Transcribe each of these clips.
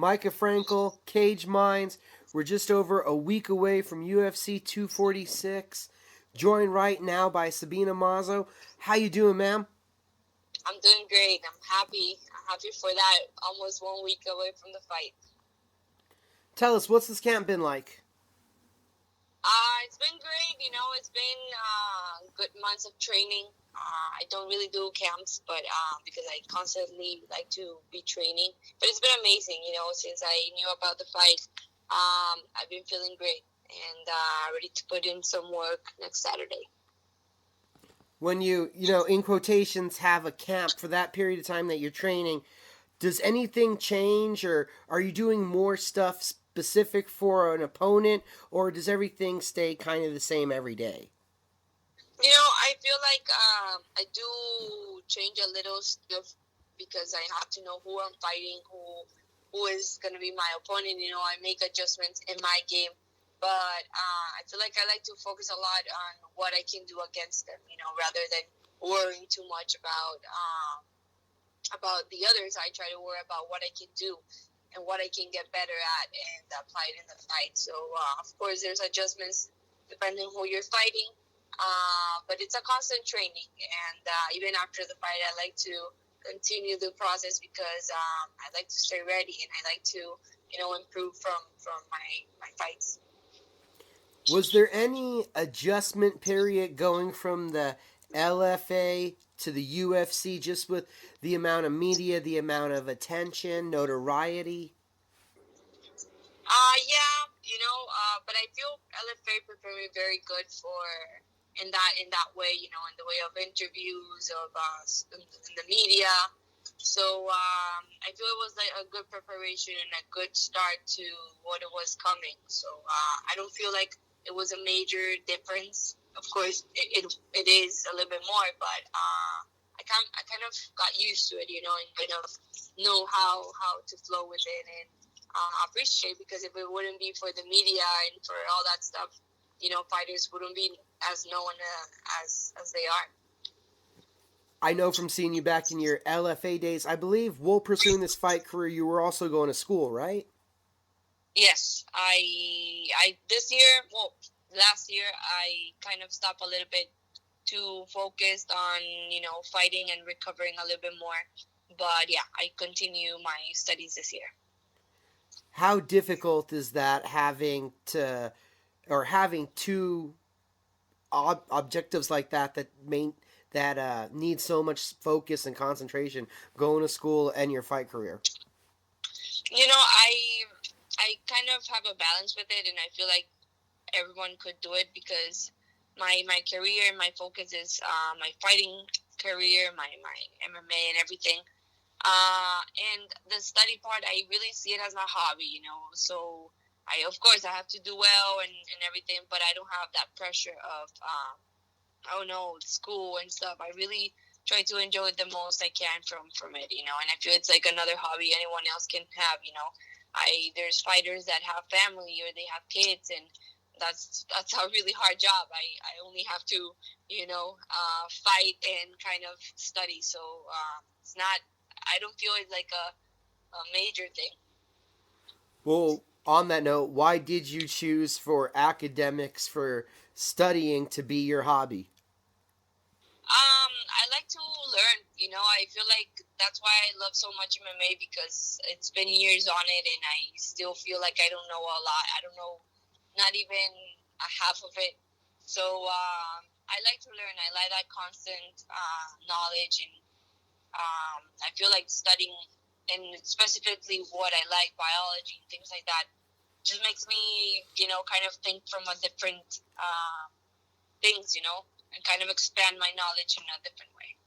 Micah Frankel, Cage Minds. We're just over a week away from UFC 246. Joined right now by Sabina Mazo. How you doing, ma'am? I'm doing great. I'm happy. I'm happy for that. Almost 1 week away from the fight. Tell us, what's this camp been like? It's been great. It's been good months of training. I don't really do camps, but because I constantly like to be training. But it's been amazing. Since I knew about the fight, I've been feeling great and ready to put in some work next Saturday. When you in quotations, have a camp for that period of time that you're training, does anything change, or are you doing more stuff specific for an opponent, or does everything stay kind of the same every day? I feel like I do change a little stuff because I have to know who I'm fighting, who is going to be my opponent. I make adjustments in my game. But I feel like I like to focus a lot on what I can do against them, rather than worrying too much about the others. I try to worry about what I can do and what I can get better at and apply it in the fight. So, of course, there's adjustments depending who you're fighting. But it's a constant training. And even after the fight, I like to continue the process because I like to stay ready and I like to, improve from my fights. Was there any adjustment period going from the LFA to the UFC, just with the amount of media, the amount of attention, notoriety? Yeah, but I feel LFA prepared me very good for in that way, in the way of interviews of in the media. So I feel it was like a good preparation and a good start to what it was coming. So I don't feel like it was a major difference. Of course, it is a little bit more, but I kind of got used to it, and kind of know how to flow with it and appreciate, because if it wouldn't be for the media and for all that stuff, fighters wouldn't be as known as they are. I know from seeing you back in your LFA days, I believe while pursuing this fight career, you were also going to school, right? Yes, I this year, well, last year I kind of stopped a little bit to focus on fighting and recovering a little bit more. But yeah, I continue my studies this year. How difficult is that, having two objectives like that need so much focus and concentration, going to school and your fight career? I kind of have a balance with it, and I feel like everyone could do it because my career, my focus is my fighting career, my MMA and everything. And the study part, I really see it as a hobby, So of course, I have to do well and everything, but I don't have that pressure of, school and stuff. I really try to enjoy it the most I can from it, And I feel it's like another hobby anyone else can have, there's fighters that have family or they have kids, and that's a really hard job. I only have to, fight and kind of study. So it's not. I don't feel it's like a major thing. Well, on that note, why did you choose for academics, for studying, to be your hobby? I like to learn. I feel like that's why I love so much MMA, because it's been years on it, and I still feel like I don't know a lot. I don't know, not even a half of it. So I like to learn. I like that constant knowledge, and I feel like studying, and specifically what I like, biology and things like that, just makes me, kind of think from a different things, and kind of expand my knowledge in a different way.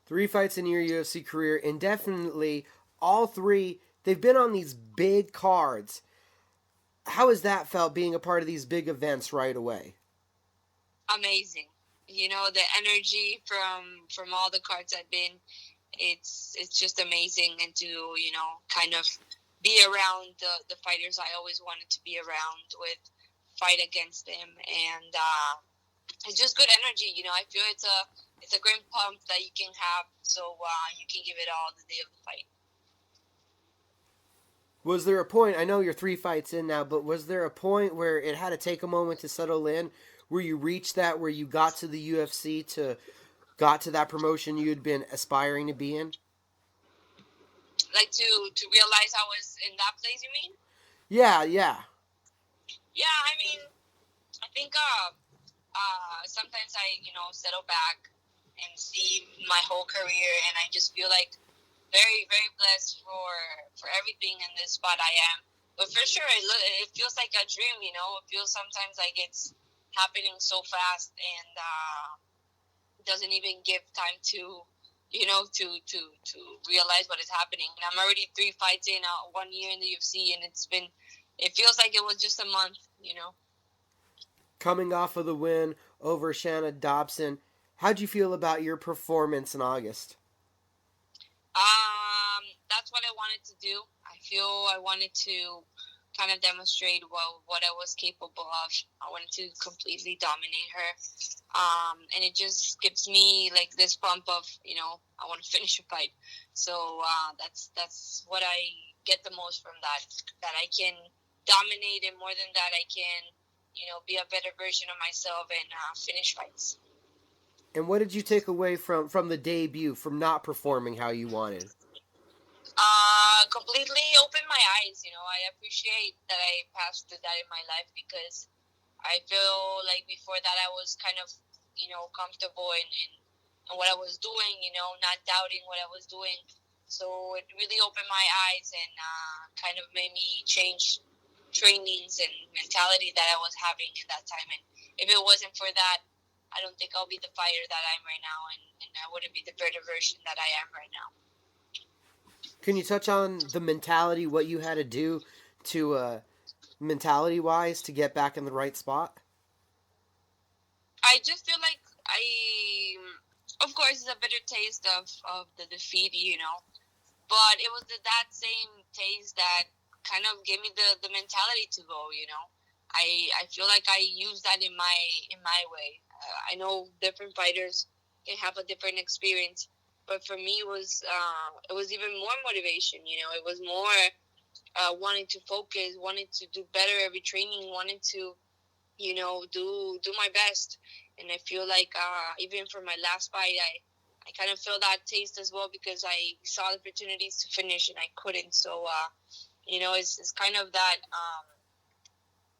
3 fights in your UFC career, and definitely all 3, they've been on these big cards. How has that felt, being a part of these big events right away? Amazing. The energy from all the cards I've been, it's just amazing, and to kind of be around the fighters I always wanted to be around with, fight against them, and it's just good energy. I feel it's a great pump that you can have, so you can give it all the day of the fight. Was there a point? I know you're 3 fights in now, but was there a point where it had to take a moment to settle in, where you reached that, where you got to the UFC got to that promotion you had been aspiring to be in? Like to realize I was in that place. You mean? Yeah, yeah. Yeah, I mean, I think sometimes I settle back and see my whole career, and I just feel like very very blessed for everything in this spot I am. But for sure, it feels like a dream. It feels sometimes like it's happening so fast, and doesn't even give time to to realize what is happening. And I'm already 3 fights in, 1 year in the UFC, and it feels like it was just a month. Coming off of the win over Shanna Dobson, how'd you feel about your performance in August? That's what I wanted to do. I feel I wanted to kind of demonstrate what I was capable of. I wanted to completely dominate her. And it just gives me like this bump of, I want to finish a fight. So that's what I get the most from that I can dominate, and more than that, I can, be a better version of myself and finish fights. And what did you take away from the debut, from not performing how you wanted? Completely opened my eyes. I appreciate that I passed through that in my life, because I feel like before that I was kind of, comfortable in what I was doing, not doubting what I was doing. So it really opened my eyes and kind of made me change trainings and mentality that I was having in that time. And if it wasn't for that, I don't think I'll be the fighter that I'm right now, and I wouldn't be the better version that I am right now. Can you touch on the mentality, what you had to do to mentality wise to get back in the right spot? I just feel like of course, it's a bitter taste of the defeat, but it was that same taste that kind of gave me the mentality to go. I feel like I use that in my way. I know different fighters can have a different experience, but for me, it was even more motivation. It was more wanting to focus, wanting to do better every training, wanting to do my best. And I feel like even for my last fight, I kind of feel that taste as well, because I saw the opportunities to finish and I couldn't. So it's kind of that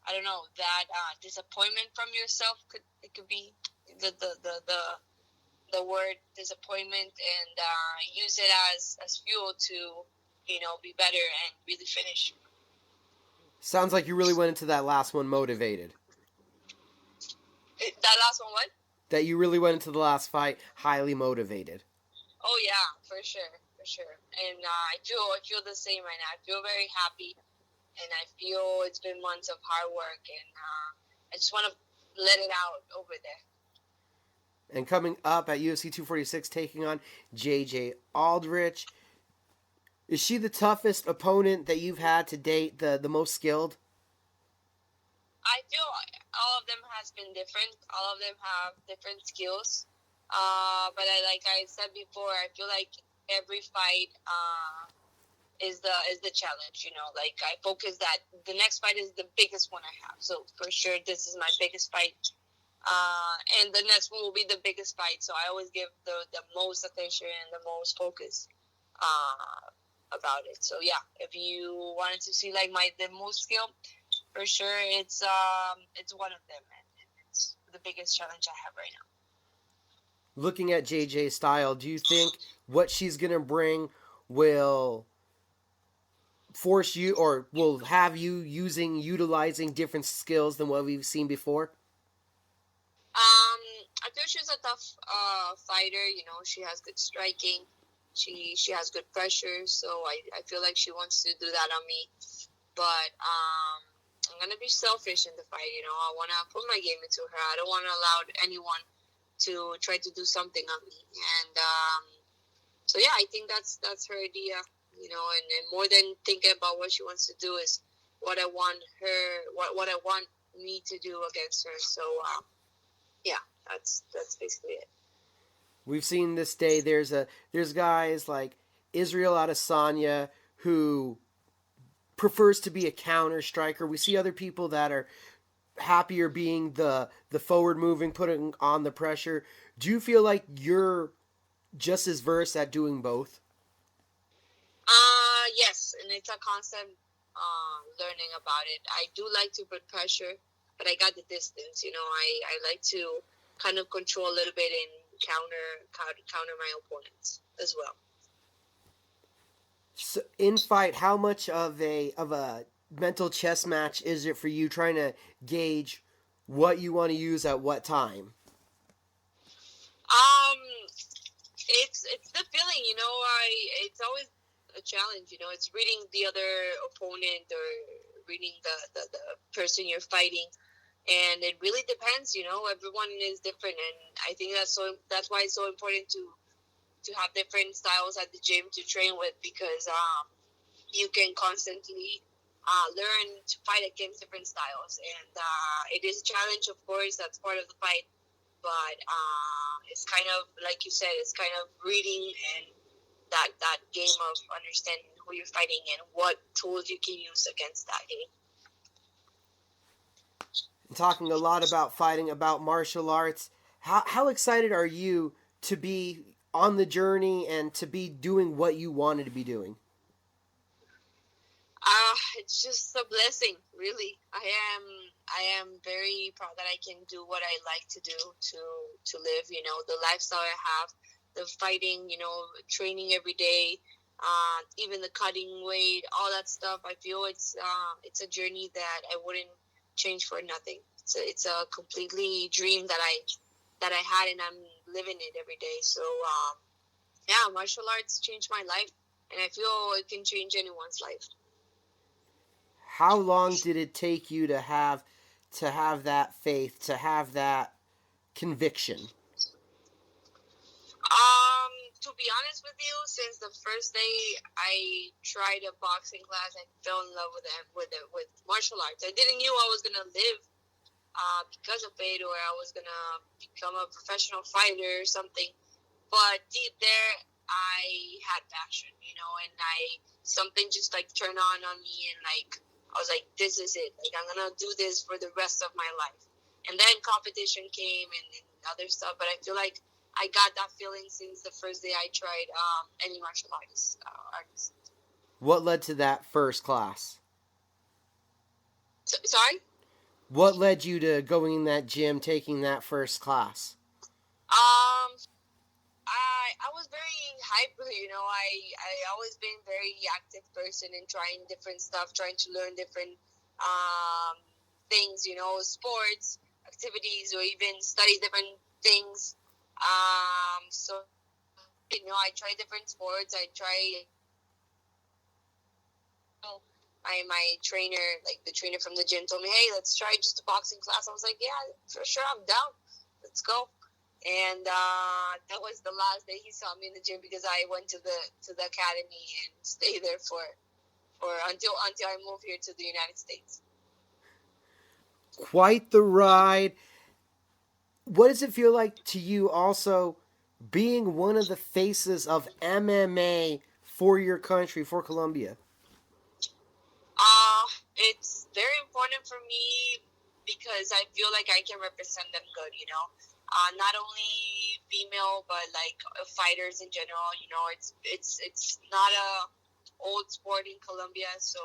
I don't know, that disappointment from yourself. It could be the word disappointment, and use it as fuel to be better and really finish. Sounds like you really went into that last one motivated. That last one, what? That you really went into the last fight highly motivated. Oh yeah, for sure, for sure. And I feel the same right now. I feel very happy, and I feel it's been months of hard work, and I just want to let it out over there. And coming up at UFC 246, taking on JJ Aldrich. Is she the toughest opponent that you've had to date, the most skilled? I feel all of them has been different. All of them have different skills. But like I said before, I feel like every fight is the challenge. Like I focus that the next fight is the biggest one I have. So for sure, this is my biggest fight. And the next one will be the biggest fight. So I always give the most attention and the most focus about it. So yeah, if you wanted to see like the most skill, for sure it's one of them, and it's the biggest challenge I have right now. Looking at JJ's style, do you think what she's gonna bring will force you or will have you utilizing different skills than what we've seen before? I feel she's a tough fighter. She has good striking. She has good pressure. So I feel like she wants to do that on me. But I'm gonna be selfish in the fight. I want to put my game into her. I don't want to allow anyone to try to do something on me. And so yeah, I think that's her idea. And more than thinking about what she wants to do is what I want what I want me to do against her. So yeah, that's basically it. We've seen this day. There's guys like Israel Adesanya who prefers to be a counter striker. We see other people that are happier being the forward moving, putting on the pressure. Do you feel like you're just as versed at doing both? Yes, and it's a constant learning about it. I do like to put pressure, but I got the distance. I like to kind of control a little bit and counter my opponents as well. So in fight, how much of a mental chess match is it for you trying to gauge what you want to use at what time? Um, it's the feeling, it's always a challenge. It's reading the other opponent or reading the person you're fighting, and it really depends. Everyone is different, and I think that's why it's so important to have different styles at the gym to train with, because you can constantly learn to fight against different styles, and it is a challenge, of course. That's part of the fight, but it's kind of like you said, it's kind of reading and that game of understanding who you're fighting and what tools you can use against that game. Talking a lot about fighting, about martial arts. How excited are you to be on the journey and to be doing what you wanted to be doing? It's just a blessing, really. I am very proud that I can do what I like to do to live. The lifestyle I have, the fighting, training every day, even the cutting weight, all that stuff. I feel it's a journey that I wouldn't change for nothing. It's a completely dream that I had, and I'm living it every day. So yeah, martial arts changed my life, and I feel it can change anyone's life. How long did it take you to have that faith, to have that conviction? To be honest with you, since the first day I tried a boxing class, I fell in love with martial arts. I didn't knew I was gonna live because of it, or I was gonna become a professional fighter or something. But deep there, I had passion, and something just like turned on me, and like I was like, this is it. Like, I'm gonna do this for the rest of my life. And then competition came and other stuff, but I feel like I got that feeling since the first day I tried any martial arts. What led to that first class? Sorry? What led you to going in that gym, taking that first class? I was very hyper, I always been very active person and trying different stuff, trying to learn different things, sports, activities, or even study different things. So, I try different sports. I try my trainer, like the trainer from the gym told me, hey, let's try just a boxing class. I was like, yeah, for sure, I'm down. Let's go. And that was the last day he saw me in the gym, because I went to the academy and stayed there for until I moved here to the United States. Quite the ride. What does it feel like to you also being one of the faces of MMA for your country, for Colombia? It's very important for me because I feel like I can represent them good, not only female, but like fighters in general. It's not a old sport in Colombia, so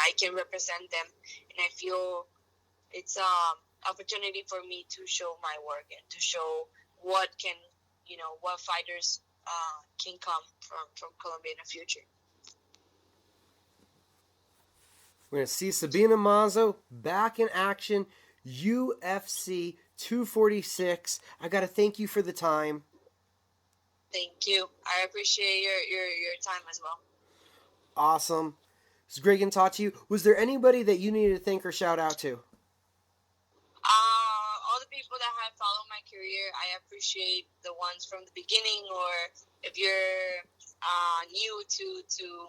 I can represent them, and I feel it's opportunity for me to show my work and to show what fighters can come from Colombia in the future. We're going to see Sabina Mazo back in action, UFC 246. I got to thank you for the time. Thank you. I appreciate your time as well. Awesome. It's great getting to talk to you. Was there anybody that you needed to thank or shout out to? All the people that have followed my career, I appreciate the ones from the beginning, or if you're new to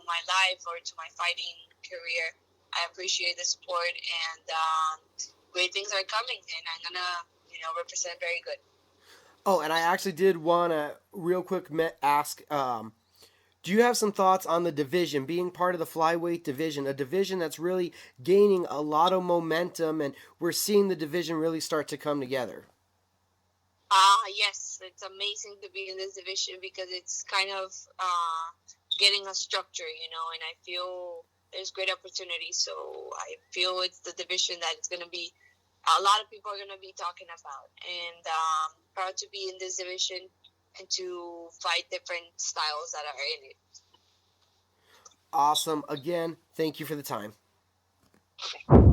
my life or to my fighting career, I appreciate the support, and great things are coming, and I'm gonna, represent very good. Oh, and I actually did want to real quick ask, Do you have some thoughts on the division, being part of the flyweight division, a division that's really gaining a lot of momentum, and we're seeing the division really start to come together? Yes, it's amazing to be in this division because it's kind of getting a structure, and I feel there's great opportunity. So I feel it's the division that it's going to be, a lot of people are going to be talking about. And proud to be in this division and to fight different styles that are in it. Awesome. Again, thank you for the time. Okay.